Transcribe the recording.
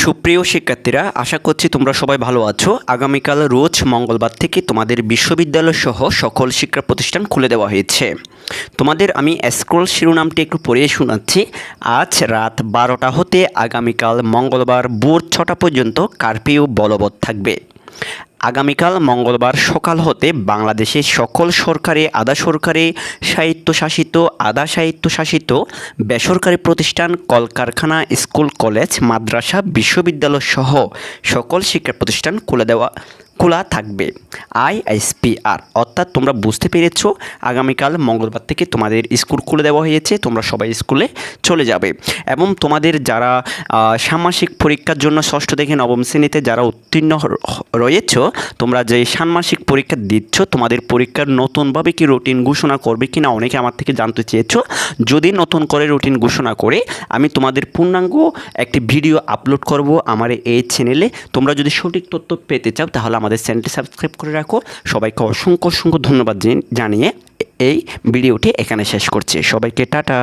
সুপ্রিয় শিক্ষার্থীরা, আশা করছি তোমরা সবাই ভালো আছো। আগামীকাল রোজ মঙ্গলবার থেকে তোমাদের বিশ্ববিদ্যালয় সহ সকল শিক্ষা প্রতিষ্ঠান খুলে দেওয়া হয়েছে। তোমাদের আমি স্ক্রল শিরোনামটি একটু পড়িয়ে শোনাচ্ছি। আজ রাত 12টা হতে আগামীকাল মঙ্গলবার ভোর 6টা পর্যন্ত কারফিউ বলবৎ থাকবে। আগামীকাল মঙ্গলবার সকাল হতে বাংলাদেশের সকল সরকারি, আধা সরকারি, স্বায়ত্তশাসিত, আধা স্বায়ত্তশাসিত, বেসরকারি প্রতিষ্ঠান, কলকারখানা, স্কুল, কলেজ, মাদ্রাসা, বিশ্ববিদ্যালয় সহ সকল শিক্ষা প্রতিষ্ঠান খোলা থাকবে। আইএসপিআর অর্থাৎ তোমরা বুঝতে পেরেছো, আগামীকাল মঙ্গলবার থেকে তোমাদের স্কুল খুলে দেওয়া হয়েছে। তোমরা সবাই স্কুলে চলে যাবে এবং তোমাদের যারা ষান্মাসিক পরীক্ষার জন্য ষষ্ঠ থেকে নবম শ্রেণীতে যারা উত্তীর্ণ রয়েছ, তোমরা যে ষান্মাসিক পরীক্ষা দিচ্ছ, তোমাদের পরীক্ষার নতুনভাবে কি রুটিন ঘোষণা করবে কি না অনেকে আমার থেকে জানতে চেয়েছো। যদি নতুন করে রুটিন ঘোষণা করে আমি তোমাদের পূর্ণাঙ্গ একটি ভিডিও আপলোড করব আমার এই চ্যানেলে। তোমরা যদি সঠিক তথ্য পেতে চাও তাহলে আমাদের চ্যানেলটি সাবস্ক্রাইব করে রাখো। সবাইকে অসংখ্য ধন্যবাদ জানিয়ে এই ভিডিওটি এখানে শেষ করছি। সবাইকে টাটা।